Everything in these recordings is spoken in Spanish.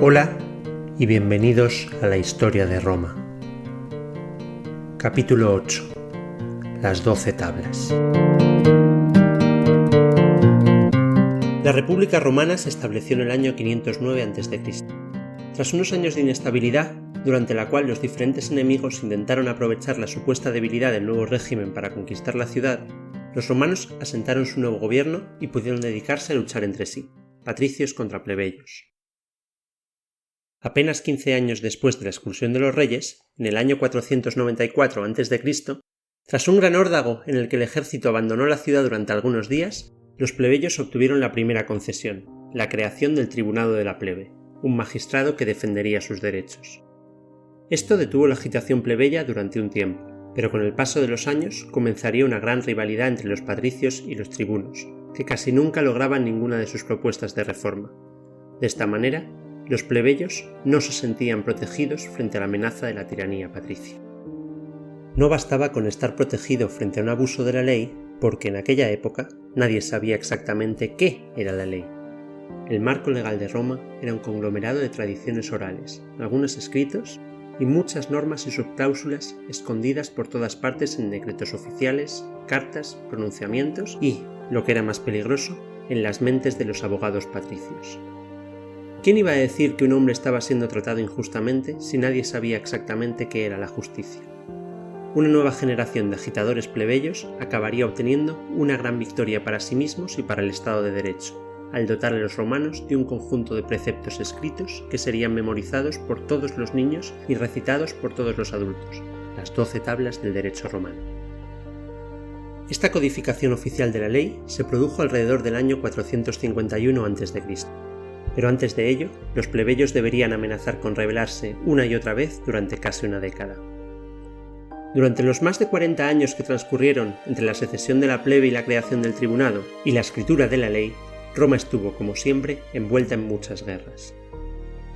Hola y bienvenidos a la historia de Roma. Capítulo 8. Las 12 tablas. La República Romana se estableció en el año 509 a.C. Tras unos años de inestabilidad, durante la cual los diferentes enemigos intentaron aprovechar la supuesta debilidad del nuevo régimen para conquistar la ciudad, los romanos asentaron su nuevo gobierno y pudieron dedicarse a luchar entre sí, patricios contra plebeyos. Apenas 15 años después de la expulsión de los reyes, en el año 494 a.C., tras un gran órdago en el que el ejército abandonó la ciudad durante algunos días, los plebeyos obtuvieron la primera concesión, la creación del Tribunado de la Plebe, un magistrado que defendería sus derechos. Esto detuvo la agitación plebeya durante un tiempo, pero con el paso de los años comenzaría una gran rivalidad entre los patricios y los tribunos, que casi nunca lograban ninguna de sus propuestas de reforma. De esta manera, los plebeyos no se sentían protegidos frente a la amenaza de la tiranía patricia. No bastaba con estar protegido frente a un abuso de la ley, porque en aquella época nadie sabía exactamente qué era la ley. El marco legal de Roma era un conglomerado de tradiciones orales, algunos escritos y muchas normas y subcláusulas escondidas por todas partes en decretos oficiales, cartas, pronunciamientos y, lo que era más peligroso, en las mentes de los abogados patricios. ¿Quién iba a decir que un hombre estaba siendo tratado injustamente si nadie sabía exactamente qué era la justicia? Una nueva generación de agitadores plebeyos acabaría obteniendo una gran victoria para sí mismos y para el Estado de Derecho, al dotar a los romanos de un conjunto de preceptos escritos que serían memorizados por todos los niños y recitados por todos los adultos, las 12 tablas del derecho romano. Esta codificación oficial de la ley se produjo alrededor del año 451 a.C., pero antes de ello, los plebeyos deberían amenazar con rebelarse una y otra vez durante casi una década. Durante los más de 40 años que transcurrieron entre la secesión de la plebe y la creación del tribunado y la escritura de la ley, Roma estuvo, como siempre, envuelta en muchas guerras.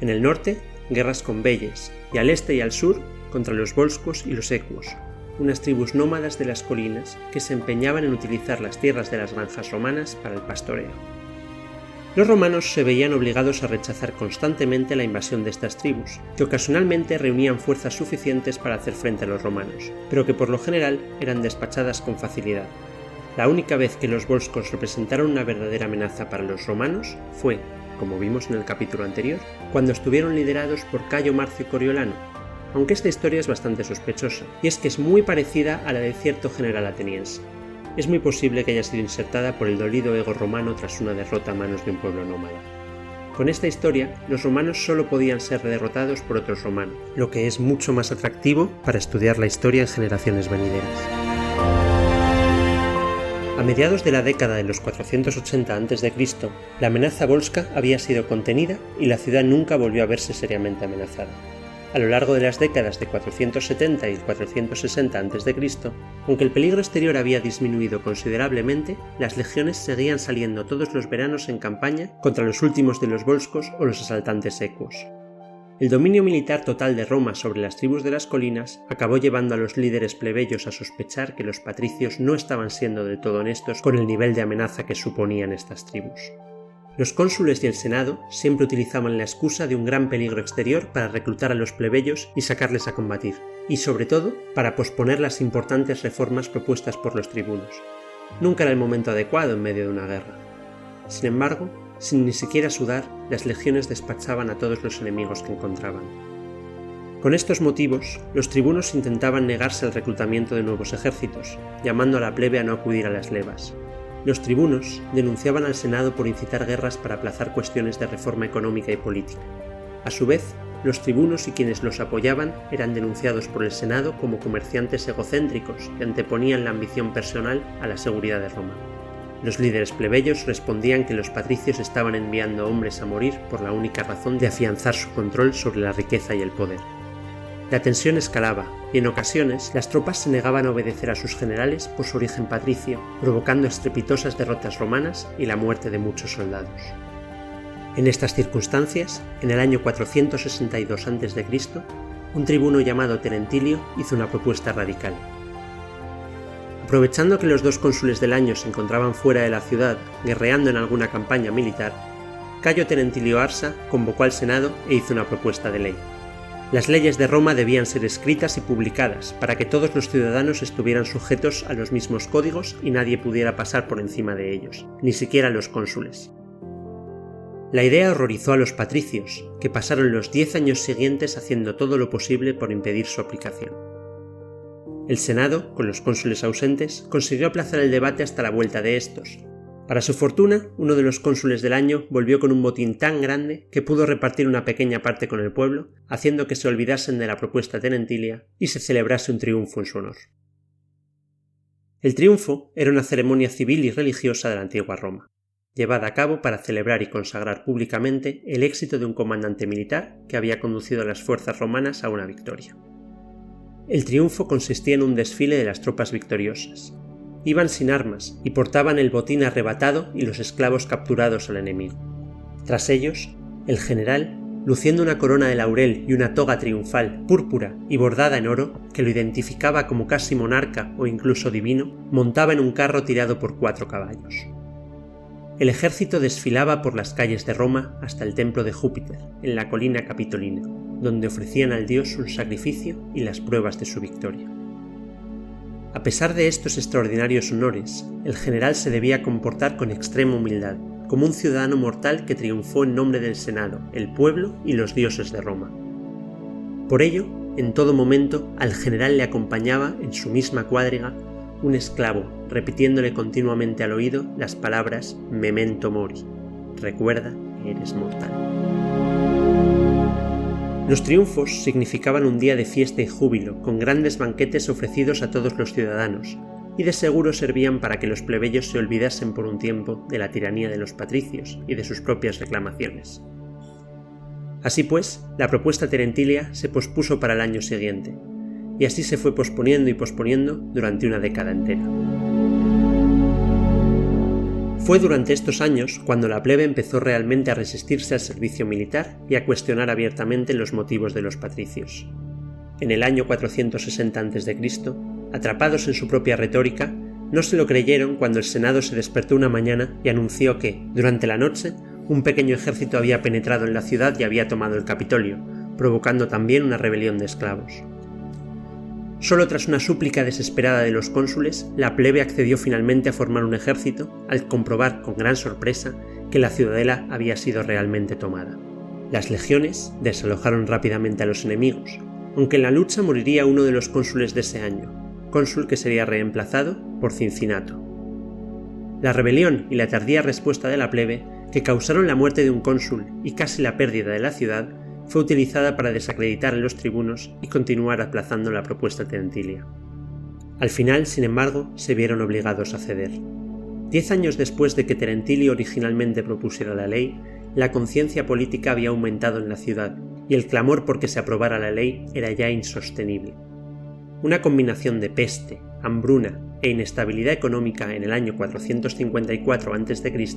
En el norte, guerras con beyes, y al este y al sur, contra los volscos y los equos, unas tribus nómadas de las colinas que se empeñaban en utilizar las tierras de las granjas romanas para el pastoreo. Los romanos se veían obligados a rechazar constantemente la invasión de estas tribus, que ocasionalmente reunían fuerzas suficientes para hacer frente a los romanos, pero que por lo general eran despachadas con facilidad. La única vez que los volscos representaron una verdadera amenaza para los romanos fue, como vimos en el capítulo anterior, cuando estuvieron liderados por Cayo Marcio Coriolano, aunque esta historia es bastante sospechosa, y es que es muy parecida a la de cierto general ateniense. Es muy posible que haya sido insertada por el dolido ego romano tras una derrota a manos de un pueblo nómada. Con esta historia, los romanos solo podían ser derrotados por otros romanos, lo que es mucho más atractivo para estudiar la historia en generaciones venideras. A mediados de la década de los 480 a.C., la amenaza volsca había sido contenida y la ciudad nunca volvió a verse seriamente amenazada. A lo largo de las décadas de 470 y 460 a.C., aunque el peligro exterior había disminuido considerablemente, las legiones seguían saliendo todos los veranos en campaña contra los últimos de los volscos o los asaltantes ecuos. El dominio militar total de Roma sobre las tribus de las colinas acabó llevando a los líderes plebeyos a sospechar que los patricios no estaban siendo del todo honestos con el nivel de amenaza que suponían estas tribus. Los cónsules y el senado siempre utilizaban la excusa de un gran peligro exterior para reclutar a los plebeyos y sacarles a combatir, y sobre todo para posponer las importantes reformas propuestas por los tribunos. Nunca era el momento adecuado en medio de una guerra. Sin embargo, sin ni siquiera sudar, las legiones despachaban a todos los enemigos que encontraban. Con estos motivos, los tribunos intentaban negarse al reclutamiento de nuevos ejércitos, llamando a la plebe a no acudir a las levas. Los tribunos denunciaban al Senado por incitar guerras para aplazar cuestiones de reforma económica y política. A su vez, los tribunos y quienes los apoyaban eran denunciados por el Senado como comerciantes egocéntricos que anteponían la ambición personal a la seguridad de Roma. Los líderes plebeyos respondían que los patricios estaban enviando hombres a morir por la única razón de afianzar su control sobre la riqueza y el poder. La tensión escalaba, y en ocasiones las tropas se negaban a obedecer a sus generales por su origen patricio, provocando estrepitosas derrotas romanas y la muerte de muchos soldados. En estas circunstancias, en el año 462 a.C., un tribuno llamado Terentilio hizo una propuesta radical. Aprovechando que los dos cónsules del año se encontraban fuera de la ciudad, guerreando en alguna campaña militar, Cayo Terentilio Arsa convocó al Senado e hizo una propuesta de ley. Las leyes de Roma debían ser escritas y publicadas para que todos los ciudadanos estuvieran sujetos a los mismos códigos y nadie pudiera pasar por encima de ellos, ni siquiera los cónsules. La idea horrorizó a los patricios, que pasaron los 10 años siguientes haciendo todo lo posible por impedir su aplicación. El Senado, con los cónsules ausentes, consiguió aplazar el debate hasta la vuelta de estos. Para su fortuna, uno de los cónsules del año volvió con un botín tan grande que pudo repartir una pequeña parte con el pueblo, haciendo que se olvidasen de la propuesta tenentilia y se celebrase un triunfo en su honor. El triunfo era una ceremonia civil y religiosa de la antigua Roma, llevada a cabo para celebrar y consagrar públicamente el éxito de un comandante militar que había conducido a las fuerzas romanas a una victoria. El triunfo consistía en un desfile de las tropas victoriosas. Iban sin armas y portaban el botín arrebatado y los esclavos capturados al enemigo. Tras ellos, el general, luciendo una corona de laurel y una toga triunfal púrpura y bordada en oro, que lo identificaba como casi monarca o incluso divino, montaba en un carro tirado por 4 caballos. El ejército desfilaba por las calles de Roma hasta el templo de Júpiter, en la colina capitolina, donde ofrecían al dios un sacrificio y las pruebas de su victoria. A pesar de estos extraordinarios honores, el general se debía comportar con extrema humildad, como un ciudadano mortal que triunfó en nombre del Senado, el pueblo y los dioses de Roma. Por ello, en todo momento, al general le acompañaba, en su misma cuadriga, un esclavo, repitiéndole continuamente al oído las palabras «Memento mori», recuerda que eres mortal. Los triunfos significaban un día de fiesta y júbilo, con grandes banquetes ofrecidos a todos los ciudadanos, y de seguro servían para que los plebeyos se olvidasen por un tiempo de la tiranía de los patricios y de sus propias reclamaciones. Así pues, la propuesta terentilia se pospuso para el año siguiente, y así se fue posponiendo y posponiendo durante una década entera. Fue durante estos años cuando la plebe empezó realmente a resistirse al servicio militar y a cuestionar abiertamente los motivos de los patricios. En el año 460 a.C., atrapados en su propia retórica, no se lo creyeron cuando el Senado se despertó una mañana y anunció que, durante la noche, un pequeño ejército había penetrado en la ciudad y había tomado el Capitolio, provocando también una rebelión de esclavos. Solo tras una súplica desesperada de los cónsules, la plebe accedió finalmente a formar un ejército, al comprobar con gran sorpresa que la ciudadela había sido realmente tomada. Las legiones desalojaron rápidamente a los enemigos, aunque en la lucha moriría uno de los cónsules de ese año, cónsul que sería reemplazado por Cincinato. La rebelión y la tardía respuesta de la plebe, que causaron la muerte de un cónsul y casi la pérdida de la ciudad, fue utilizada para desacreditar a los tribunos y continuar aplazando la propuesta terentilia. Al final, sin embargo, se vieron obligados a ceder. 10 años después de que Terentilio originalmente propusiera la ley, la conciencia política había aumentado en la ciudad y el clamor por que se aprobara la ley era ya insostenible. Una combinación de peste, hambruna e inestabilidad económica en el año 454 a.C.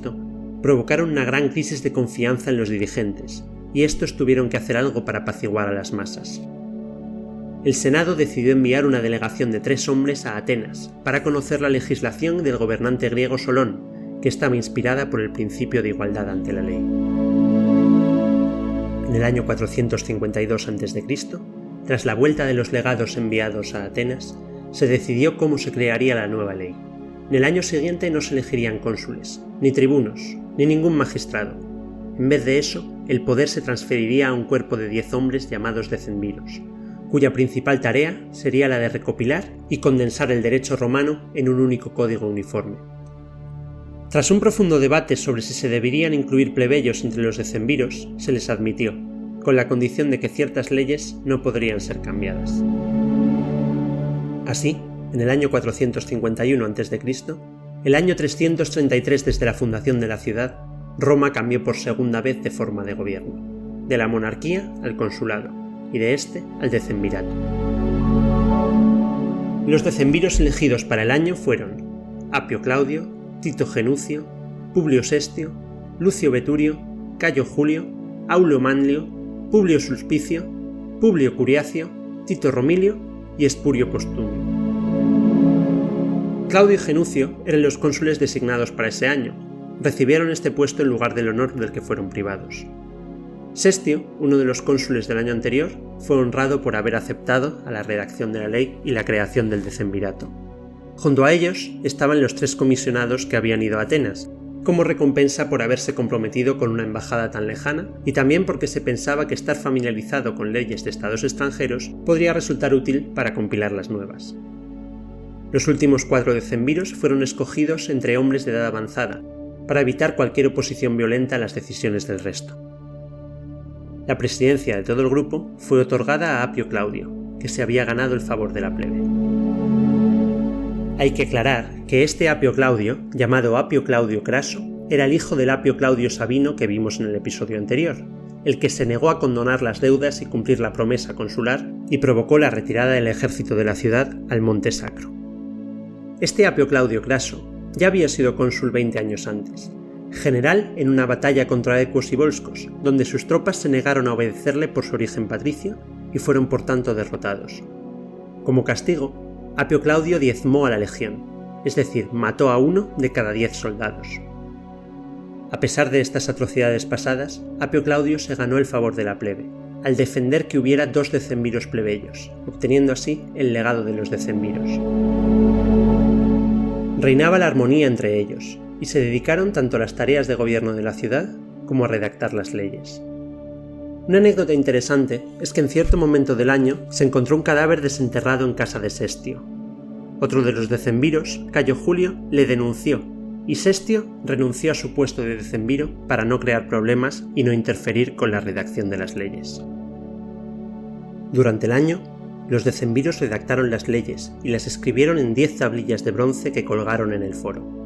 provocaron una gran crisis de confianza en los dirigentes, y estos tuvieron que hacer algo para apaciguar a las masas. El Senado decidió enviar una delegación de 3 hombres a Atenas para conocer la legislación del gobernante griego Solón, que estaba inspirada por el principio de igualdad ante la ley. En el año 452 a.C., tras la vuelta de los legados enviados a Atenas, se decidió cómo se crearía la nueva ley. En el año siguiente no se elegirían cónsules, ni tribunos, ni ningún magistrado. En vez de eso, el poder se transferiría a un cuerpo de 10 hombres llamados decemviros, cuya principal tarea sería la de recopilar y condensar el derecho romano en un único código uniforme. Tras un profundo debate sobre si se deberían incluir plebeyos entre los decemviros, se les admitió, con la condición de que ciertas leyes no podrían ser cambiadas. Así, en el año 451 a.C., el año 333 desde la fundación de la ciudad, Roma cambió por segunda vez de forma de gobierno, de la monarquía al consulado, y de este al decemvirato. Los decemviros elegidos para el año fueron Apio Claudio, Tito Genucio, Publio Sestio, Lucio Veturio, Cayo Julio, Aulio Manlio, Publio Sulpicio, Publio Curiacio, Tito Romilio y Espurio Postumio. Claudio y Genucio eran los cónsules designados para ese año, recibieron este puesto en lugar del honor del que fueron privados. Sestio, uno de los cónsules del año anterior, fue honrado por haber aceptado a la redacción de la ley y la creación del decemvirato. Junto a ellos estaban los 3 comisionados que habían ido a Atenas, como recompensa por haberse comprometido con una embajada tan lejana y también porque se pensaba que estar familiarizado con leyes de estados extranjeros podría resultar útil para compilar las nuevas. Los últimos 4 decemviros fueron escogidos entre hombres de edad avanzada, para evitar cualquier oposición violenta a las decisiones del resto. La presidencia de todo el grupo fue otorgada a Apio Claudio, que se había ganado el favor de la plebe. Hay que aclarar que este Apio Claudio, llamado Apio Claudio Craso, era el hijo del Apio Claudio Sabino que vimos en el episodio anterior, el que se negó a condonar las deudas y cumplir la promesa consular y provocó la retirada del ejército de la ciudad al Monte Sacro. Este Apio Claudio Craso ya había sido cónsul 20 años antes, general en una batalla contra ecuos y volscos, donde sus tropas se negaron a obedecerle por su origen patricio y fueron por tanto derrotados. Como castigo, Apio Claudio diezmó a la legión, es decir, mató a 1 de cada 10 soldados. A pesar de estas atrocidades pasadas, Apio Claudio se ganó el favor de la plebe, al defender que hubiera 2 decemviros plebeyos, obteniendo así el legado de los decemviros. Reinaba la armonía entre ellos, y se dedicaron tanto a las tareas de gobierno de la ciudad como a redactar las leyes. Una anécdota interesante es que en cierto momento del año se encontró un cadáver desenterrado en casa de Sestio. Otro de los decemviros, Cayo Julio, le denunció, y Sestio renunció a su puesto de decemviro para no crear problemas y no interferir con la redacción de las leyes. Durante el año, los decemviros redactaron las leyes y las escribieron en 10 tablillas de bronce que colgaron en el foro.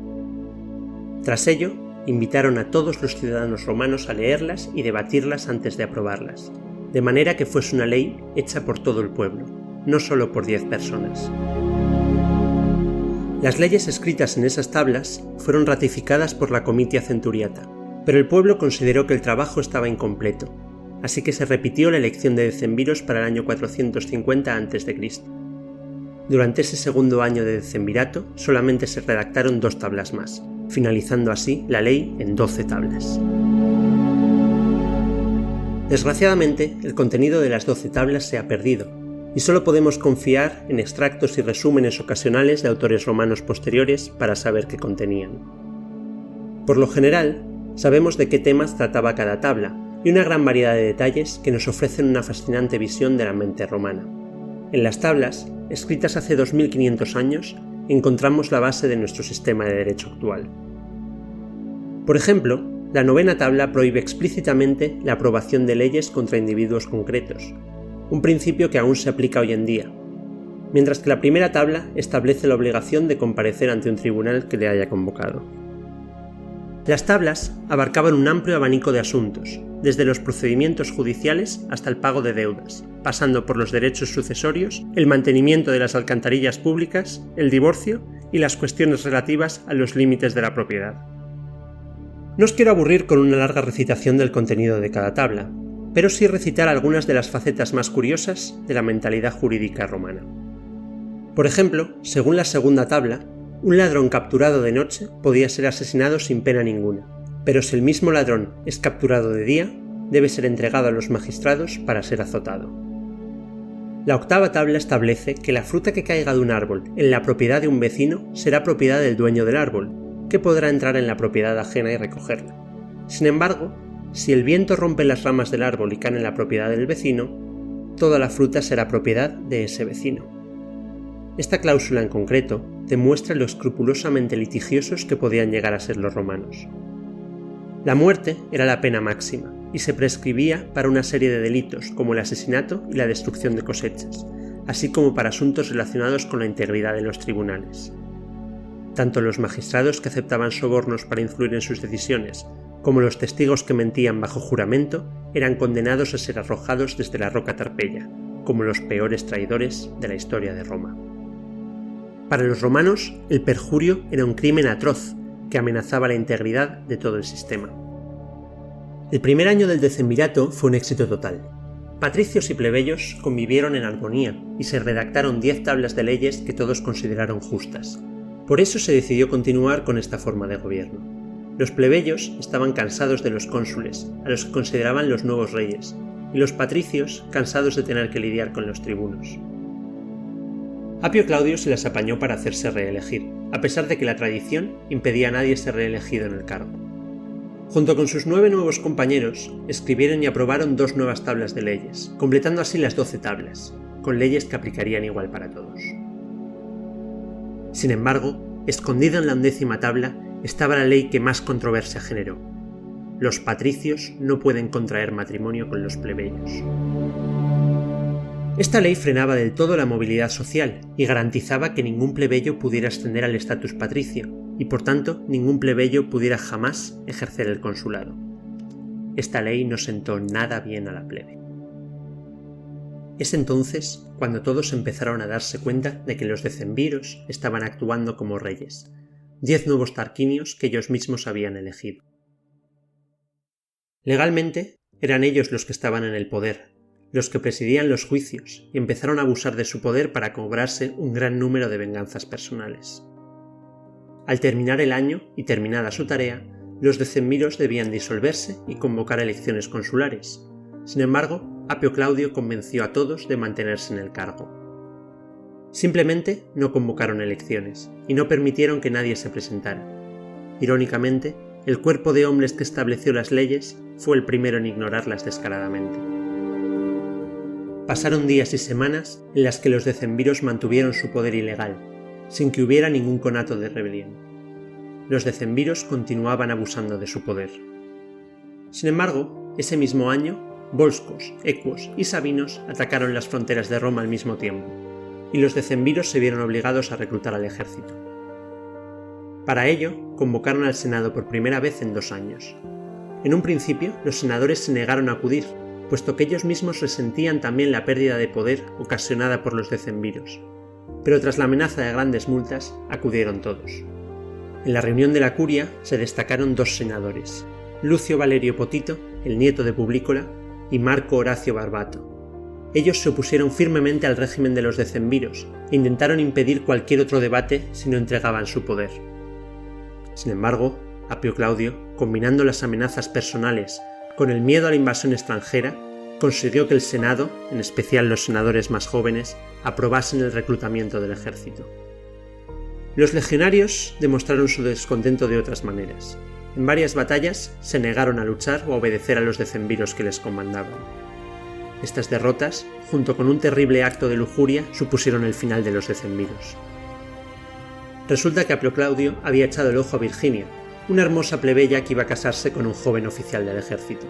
Tras ello, invitaron a todos los ciudadanos romanos a leerlas y debatirlas antes de aprobarlas, de manera que fuese una ley hecha por todo el pueblo, no solo por 10 personas. Las leyes escritas en esas tablas fueron ratificadas por la Comitia Centuriata, pero el pueblo consideró que el trabajo estaba incompleto, así que se repitió la elección de decemviros para el año 450 a.C. Durante ese segundo año de decemvirato solamente se redactaron 2 tablas más, finalizando así la ley en 12 tablas. Desgraciadamente, el contenido de las 12 tablas se ha perdido, y solo podemos confiar en extractos y resúmenes ocasionales de autores romanos posteriores para saber qué contenían. Por lo general, sabemos de qué temas trataba cada tabla, y una gran variedad de detalles que nos ofrecen una fascinante visión de la mente romana. En las tablas, escritas hace 2500 años, encontramos la base de nuestro sistema de derecho actual. Por ejemplo, la 9ª tabla prohíbe explícitamente la aprobación de leyes contra individuos concretos, un principio que aún se aplica hoy en día, mientras que la 1ª tabla establece la obligación de comparecer ante un tribunal que le haya convocado. Las tablas abarcaban un amplio abanico de asuntos, desde los procedimientos judiciales hasta el pago de deudas, pasando por los derechos sucesorios, el mantenimiento de las alcantarillas públicas, el divorcio y las cuestiones relativas a los límites de la propiedad. No os quiero aburrir con una larga recitación del contenido de cada tabla, pero sí recitar algunas de las facetas más curiosas de la mentalidad jurídica romana. Por ejemplo, según la 2ª tabla, un ladrón capturado de noche podía ser asesinado sin pena ninguna, pero si el mismo ladrón es capturado de día, debe ser entregado a los magistrados para ser azotado. La 8ª tabla establece que la fruta que caiga de un árbol en la propiedad de un vecino será propiedad del dueño del árbol, que podrá entrar en la propiedad ajena y recogerla. Sin embargo, si el viento rompe las ramas del árbol y cae en la propiedad del vecino, toda la fruta será propiedad de ese vecino. Esta cláusula en concreto demuestra lo escrupulosamente litigiosos que podían llegar a ser los romanos. La muerte era la pena máxima y se prescribía para una serie de delitos como el asesinato y la destrucción de cosechas, así como para asuntos relacionados con la integridad de los tribunales. Tanto los magistrados que aceptaban sobornos para influir en sus decisiones, como los testigos que mentían bajo juramento, eran condenados a ser arrojados desde la roca Tarpeya, como los peores traidores de la historia de Roma. Para los romanos, el perjurio era un crimen atroz que amenazaba la integridad de todo el sistema. El primer año del decemvirato fue un éxito total. Patricios y plebeyos convivieron en armonía y se redactaron 10 tablas de leyes que todos consideraron justas. Por eso se decidió continuar con esta forma de gobierno. Los plebeyos estaban cansados de los cónsules, a los que consideraban los nuevos reyes, y los patricios cansados de tener que lidiar con los tribunos. Apio Claudio se las apañó para hacerse reelegir, a pesar de que la tradición impedía a nadie ser reelegido en el cargo. Junto con sus 9 nuevos compañeros, escribieron y aprobaron 2 nuevas tablas de leyes, completando así las 12 tablas, con leyes que aplicarían igual para todos. Sin embargo, escondida en la 11ª tabla estaba la ley que más controversia generó. Los patricios no pueden contraer matrimonio con los plebeyos. Esta ley frenaba del todo la movilidad social y garantizaba que ningún plebeyo pudiera ascender al estatus patricio, y por tanto ningún plebeyo pudiera jamás ejercer el consulado. Esta ley no sentó nada bien a la plebe. Es entonces cuando todos empezaron a darse cuenta de que los decemviros estaban actuando como reyes, 10 nuevos tarquinios que ellos mismos habían elegido. Legalmente, eran ellos los que estaban en el poder, los que presidían los juicios, y empezaron a abusar de su poder para cobrarse un gran número de venganzas personales. Al terminar el año y terminada su tarea, los decemviros debían disolverse y convocar elecciones consulares. Sin embargo, Apio Claudio convenció a todos de mantenerse en el cargo. Simplemente no convocaron elecciones y no permitieron que nadie se presentara. Irónicamente, el cuerpo de hombres que estableció las leyes fue el primero en ignorarlas descaradamente. Pasaron días y semanas en las que los decemviros mantuvieron su poder ilegal, sin que hubiera ningún conato de rebelión. Los decemviros continuaban abusando de su poder. Sin embargo, ese mismo año, volscos, ecuos y sabinos atacaron las fronteras de Roma al mismo tiempo, y los decemviros se vieron obligados a reclutar al ejército. Para ello, convocaron al Senado por primera vez en 2 años. En un principio, los senadores se negaron a acudir, puesto que ellos mismos resentían también la pérdida de poder ocasionada por los decemviros. Pero tras la amenaza de grandes multas, acudieron todos. En la reunión de la curia se destacaron 2 senadores, Lucio Valerio Potito, el nieto de Publícola, y Marco Horacio Barbato. Ellos se opusieron firmemente al régimen de los decemviros e intentaron impedir cualquier otro debate si no entregaban su poder. Sin embargo, Apio Claudio, combinando las amenazas personales con el miedo a la invasión extranjera, consiguió que el Senado, en especial los senadores más jóvenes, aprobasen el reclutamiento del ejército. Los legionarios demostraron su descontento de otras maneras. En varias batallas se negaron a luchar o a obedecer a los decemviros que les comandaban. Estas derrotas, junto con un terrible acto de lujuria, supusieron el final de los decemviros. Resulta que Apio Claudio había echado el ojo a Virginia, una hermosa plebeya que iba a casarse con un joven oficial del ejército.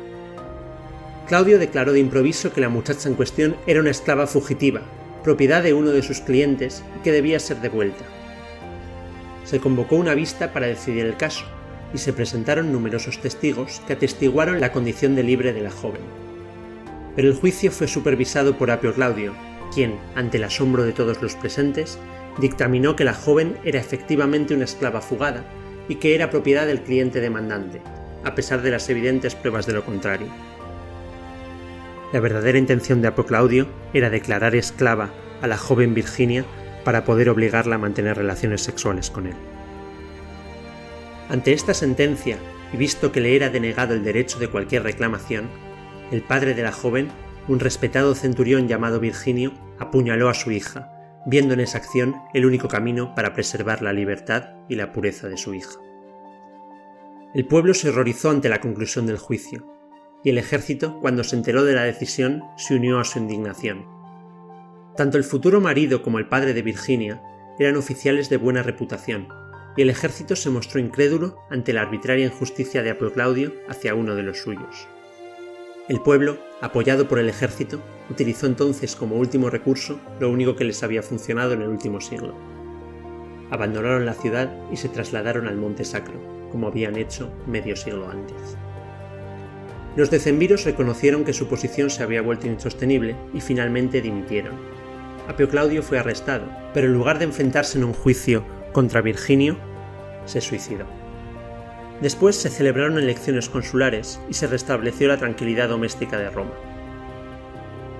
Claudio declaró de improviso que la muchacha en cuestión era una esclava fugitiva, propiedad de uno de sus clientes y que debía ser devuelta. Se convocó una vista para decidir el caso, y se presentaron numerosos testigos que atestiguaron la condición de libre de la joven. Pero el juicio fue supervisado por Apio Claudio, quien, ante el asombro de todos los presentes, dictaminó que la joven era efectivamente una esclava fugada y que era propiedad del cliente demandante, a pesar de las evidentes pruebas de lo contrario. La verdadera intención de Apio Claudio era declarar esclava a la joven Virginia para poder obligarla a mantener relaciones sexuales con él. Ante esta sentencia, y visto que le era denegado el derecho de cualquier reclamación, el padre de la joven, un respetado centurión llamado Virginio, apuñaló a su hija, viendo en esa acción el único camino para preservar la libertad y la pureza de su hija. El pueblo se horrorizó ante la conclusión del juicio, y el ejército, cuando se enteró de la decisión, se unió a su indignación. Tanto el futuro marido como el padre de Virginia eran oficiales de buena reputación, y el ejército se mostró incrédulo ante la arbitraria injusticia de Apio Claudio hacia uno de los suyos. El pueblo, apoyado por el ejército, utilizó entonces como último recurso lo único que les había funcionado en el último siglo. Abandonaron la ciudad y se trasladaron al Monte Sacro, como habían hecho medio siglo antes. Los decemviros reconocieron que su posición se había vuelto insostenible y finalmente dimitieron. Apio Claudio fue arrestado, pero en lugar de enfrentarse en un juicio contra Virginio, se suicidó. Después se celebraron elecciones consulares y se restableció la tranquilidad doméstica de Roma.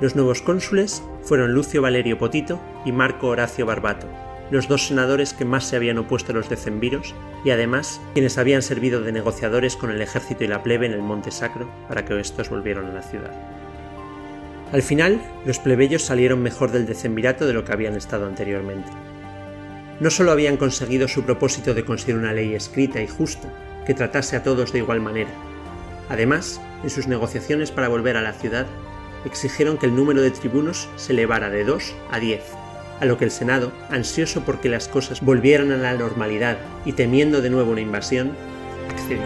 Los nuevos cónsules fueron Lucio Valerio Potito y Marco Horacio Barbato, los dos senadores que más se habían opuesto a los decemviros y además quienes habían servido de negociadores con el ejército y la plebe en el Monte Sacro para que estos volvieran a la ciudad. Al final, los plebeyos salieron mejor del decemvirato de lo que habían estado anteriormente. No solo habían conseguido su propósito de conseguir una ley escrita y justa, que tratase a todos de igual manera. Además, en sus negociaciones para volver a la ciudad, exigieron que el número de tribunos se elevara de 2 a 10, a lo que el Senado, ansioso porque las cosas volvieran a la normalidad y temiendo de nuevo una invasión, accedió.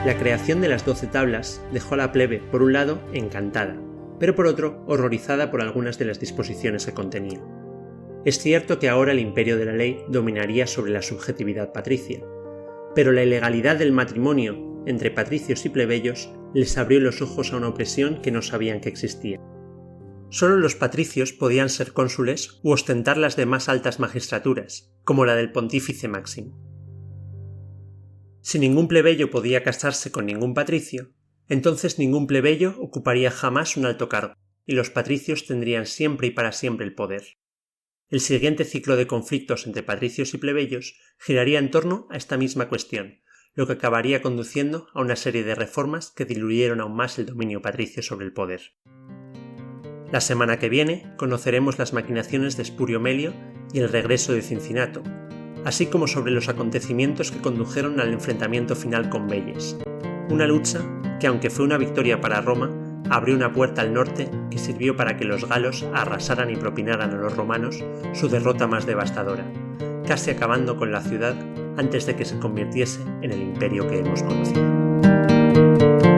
La creación de las 12 tablas dejó a la plebe, por un lado, encantada, pero por otro, horrorizada por algunas de las disposiciones que contenía. Es cierto que ahora el imperio de la ley dominaría sobre la subjetividad patricia, pero la ilegalidad del matrimonio entre patricios y plebeyos les abrió los ojos a una opresión que no sabían que existía. Solo los patricios podían ser cónsules u ostentar las de más altas magistraturas, como la del pontífice máximo. Si ningún plebeyo podía casarse con ningún patricio, entonces ningún plebeyo ocuparía jamás un alto cargo, y los patricios tendrían siempre y para siempre el poder. El siguiente ciclo de conflictos entre patricios y plebeyos giraría en torno a esta misma cuestión, lo que acabaría conduciendo a una serie de reformas que diluyeron aún más el dominio patricio sobre el poder. La semana que viene conoceremos las maquinaciones de Espurio Melio y el regreso de Cincinato, así como sobre los acontecimientos que condujeron al enfrentamiento final con Veyes, una lucha que, aunque fue una victoria para Roma, abrió una puerta al norte que sirvió para que los galos arrasaran y propinaran a los romanos su derrota más devastadora, casi acabando con la ciudad antes de que se convirtiese en el imperio que hemos conocido.